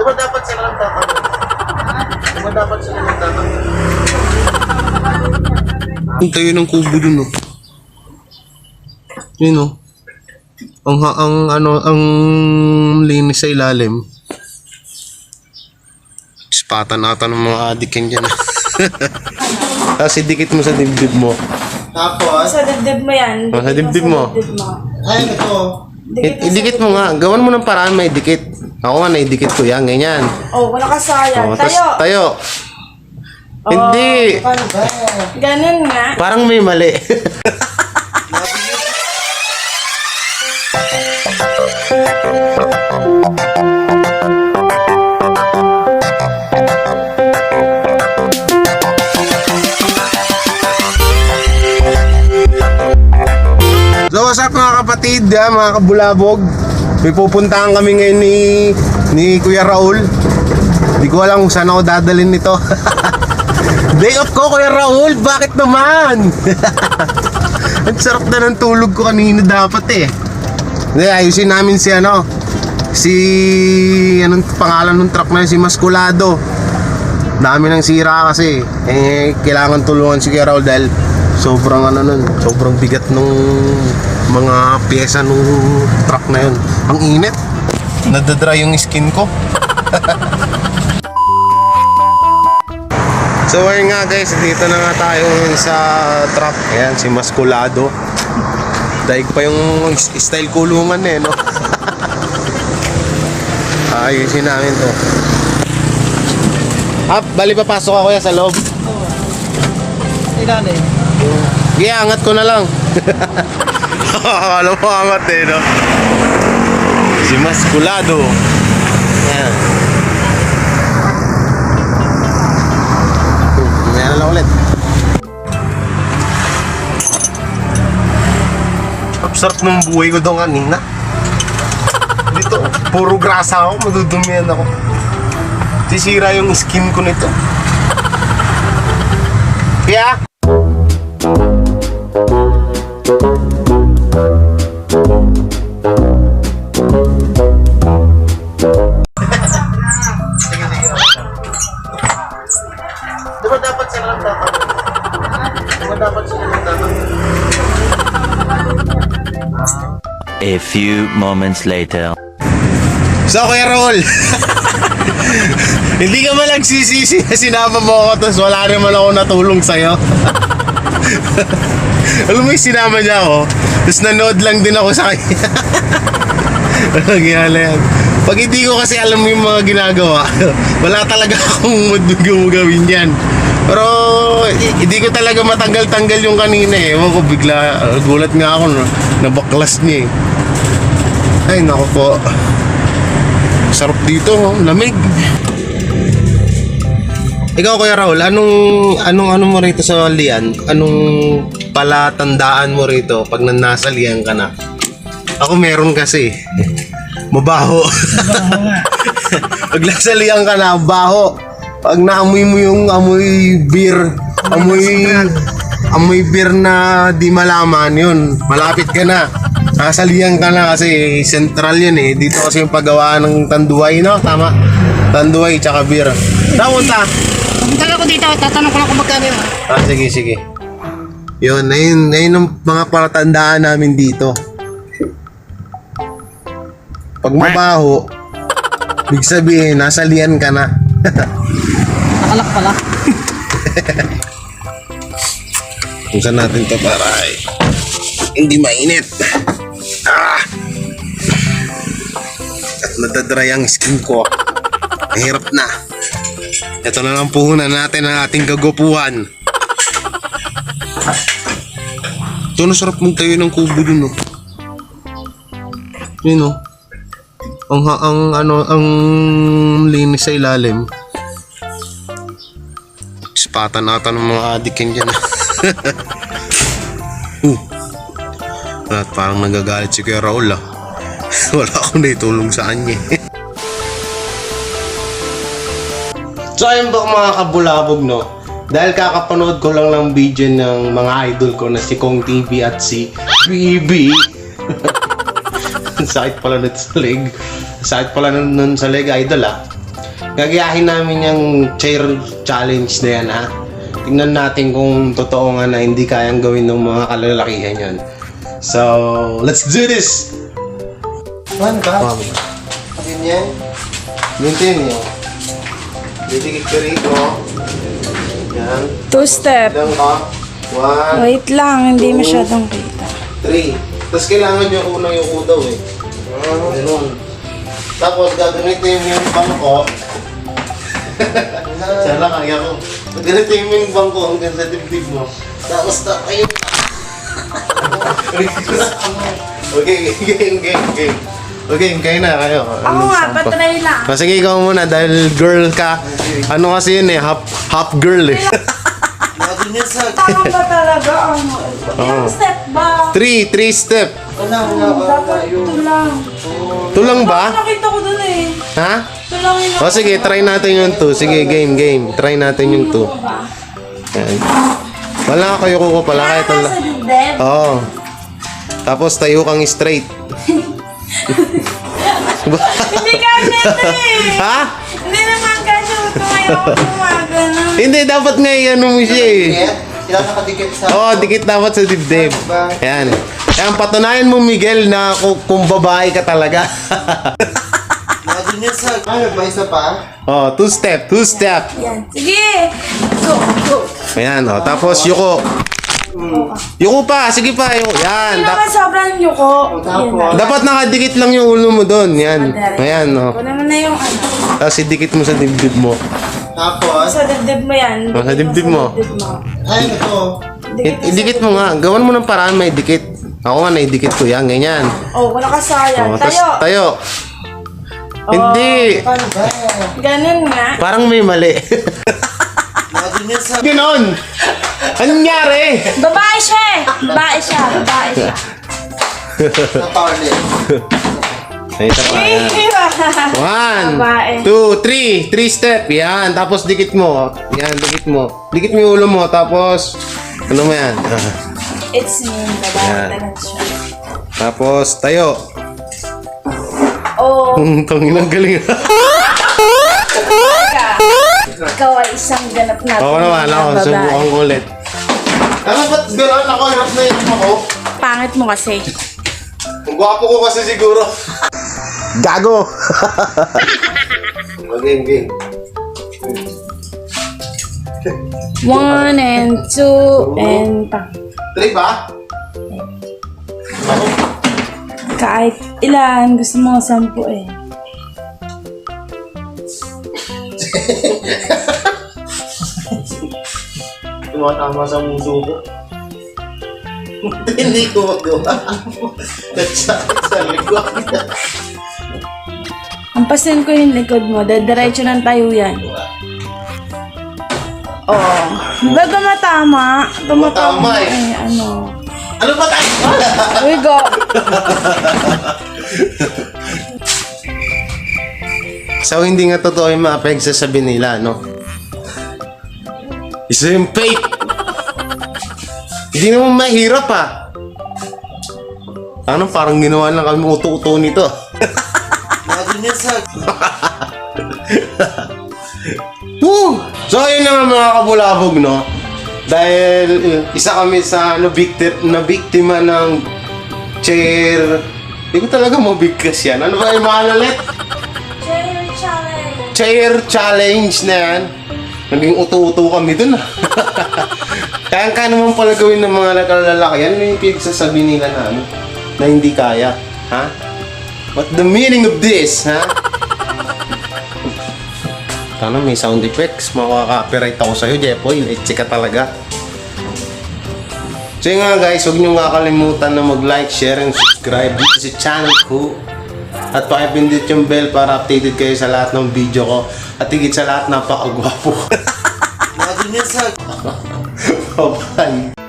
Diba dapat sila ng tatanong? Diba dapat sila ng tatanong? Ang tayo ng kubo dun, no? Yun, no? Ang linis sa ilalim. Patan-atan ng mga adik yan dyan. Tapos idikit mo sa dibdib mo. Tapos? Sa dibdib mo yan. Sa dibdib mo? Ay, ito. Idikit mo nga. Gawan mo ng paraan may dikit. Ako nga naidikit ko yan. Ganyan. Oh, wala ka sayang. Tayo. Tayo. Oh, Hindi. Ganun nga. Parang may mali. So what's up mga kapatid, mga kabulabog. May pupuntahan kami ngayon ni Kuya Raul. Hindi ko alam kung saan ako dadalhin nito. Day off ko, Kuya Raul, bakit naman? Ang sarap na ng tulog ko kanina dapat eh. Hindi, ayusin namin si anong pangalan ng truck na yun, si Masculado. Dami ng sira kasi. Kailangan tulungan si Kuya Raul dahil sobrang sobrang bigat nung mga pyesa nung truck na yun. Ang init. Nadadry yung skin ko. So ayun nga guys, dito na nga tayo sa truck. Ayan, si Masculado. Daig pa yung style kulungan eh, no? Ayusin namin to. Bali papasok ako ya sa loob. Ilalim. Angat ko na lang. Alam mo angat eh, no? Si Masculado. Ayan. Ayan na lang ulit. Sarap ng buhay ko doon kanina. Dito, puro grasa ako, madudumihan ako. Sisira yung skin ko nito. Kaya diba dapat sila ng tatanong? Diba dapat sila ng tatanong? A few moments later. So, Kuya Raul, hindi ka man nagsisisi na sinama mo ako tapos wala naman ako natulong sa'yo. Alam mo yung sinama niya ako, tapos nanood lang din ako sa kanya. Nangyala yan. Pag hindi ko kasi alam yung mga ginagawa, wala talaga akong mood gawin yan. Pero hindi ko talaga matanggal-tanggal yung kanina eh. Ewan ko, bigla gulat nga ako, no? Nabaklas niya eh. Ay naku po, sarap dito, oh. Lamig. Ikaw Kuya Raul, anong mo rito sa lian? Anong palatandaan mo rito pag nasa lian ka na? Ako meron kasi. Mabaho. Pag nasa lian ka na, baho. Pag naamoy mo yung amoy beer, amoy beer na di malaman, yun, malapit ka na. Nasalihan ka na kasi central yun eh. Dito kasi yung paggawa ng tanduay, no? Tama? Tanduay tsaka beer. Napunta? Pumunta ako dito, tatanong ko lang kung magkano yun. Sige. Yun, ayun ang mga palatandaan namin dito. Pag mabaho, ibig sabihin, nasalihan ka na. Nakalak pala. Tusan natin to para hindi mainit. At nadadry ang skin ko. Mahirap na. Ito na lang puhunan natin ang ating kagupuhan. Ito na sarap mong tayo ng kubo dun, no? Yun, no? Ang linis sa ilalim. Patan-atan ng mga adik yan dyan. At parang nagagalit si Kuya Raul, ah. Wala akong naitulong sa kanya. So ayun ba mga kabulabog, no? Dahil kakapanood ko lang ng video ng mga idol ko na si Kong TV at si BB. Sakit pala nito sa leg. Sakit pala nun sa leg, idol, ah. Gagayahin namin yung chair challenge na yan, ha? Tingnan natin kung totoo nga na hindi kayang gawin ng mga kalalakihan yan. So, let's do this! One ba? Ganyan. Ganyan yun. Didikit ka rito. Yan. 2 step. Ilang ka? 1, Wait lang, hindi masyadong kita. 3. Tapos kailangan yung unang yung daw eh. Ganun. Tapos gagamitin mo yung bangko. Sana kaya ko. Gagamitin mo yung bangko hanggang sa dibdib mo. Tapos tayo. Okay. Okay, kayo na kayo. Ako nga, patry lang. Sige, ikaw muna dahil girl ka. Ano kasi yun eh, half girl eh. Tama ba talaga? Ilang step ba? 3 step. Dapat ito lang. Ito lang ba? Nakita ko dun eh. Ha? Ito lang yun. O sige, try natin yung 2. Sige, game. Try natin yung 2. Yan. Wala kayo ko pala kahit Nasa wala. dibdib. Oo. Tapos tayo kang straight. Hindi kasi ito eh. Ha? Hindi naman kasi ito ngayon gumagano. Hindi, dapat nga i-ano mo siya eh. Sila nakadikit sa... Oo, dikit dapat sa dibdib. Yan. Yan, patunayan mo Miguel na kung babae ka talaga. Imagine nyo sa... Ano, may isa pa? Oh, 2 step. Yan. Sige. Go. Ayan, oh. Tapos yuko. Yuko pa, sige pa, yuko. Yan. Hindi naman sobrang yuko. Yan na. Dapat nakadikit lang yung ulo mo doon. Yan. Ayan, oh. Kunin mo na yung ano. Tapos idikit mo sa dibdib mo. Tapos... Sa dibdib mo yan. Oh, sa dibdib mo. Ay, ito. Idikit mo nga. Gawan mo ng paraan may dikit. Ako nga, naidikit ko yan. Ganyan. Oh, wala ka sayang. Oh, tas Tayo. tayo. Hindi. Paano ba? Ganun nga. Parang may mali. Imagine nyo sa... Ganon. Anong nangyari? Babae siya eh. Babae siya. Sa power lift. Ay, isa pa. Yan. 1, 2, 3. 3 step. Yan. Tapos dikit mo. Yan, dikit mo. Dikit mo yung ulo mo. Tapos, ano mo yan? It's me. Babae Yan. talaga siya. Tapos, tayo. Oh, Tangin ang galing. ikaw ay isang ganap natin. Oo naman ako. Subukan ko ulit. Ano ba't gano'n? Ako, hirap na yun ako. Pangit mo kasi. Ang gwapo ko kasi siguro. Gago! Game. 1 and 2 and pa. 3 ba? Kahit ilan, gusto mo 10 eh. Tumatama sa muso ko. Hindi ko magawa. Nagsakit sa likod. Hampasin ko yung likod mo, diretso ng tayo yan. Oh. Di ba tumatama? Tumatama eh. Ay, ano. Ano ba tayo? We go. So, hindi nga totoo yung mga pinagsasabi nila, no? Isa yung fake. Hindi naman mahirap, ah. Ano, parang ginawa lang kami uto-uto nito. Imagine nyo sa... Woo! So, ayun na nga mga kabulabog, no? Dahil isa kami sa biktima ng chair. Hindi ko talaga mabigkas yan. Ano ba yung mahal ulit? Chair challenge na yan. Naging uto-uto kami dun. Kaya naman pala gawin ng mga nakalalaki. Yan yung pinagsasabi nila na ano, na hindi kaya. Ha? What the meaning of this, ha? Sana may sound effects. Makaka-copyright ako sa'yo, Jepoy. Leche ka talaga. So yun nga guys, huwag nyo nga kalimutan na mag-like, share, and subscribe dito sa channel ko. At pakipindit yung bell para updated kayo sa lahat ng video ko. At higit sa lahat, napakagwapo. Imagine nyo sa... Bye-bye.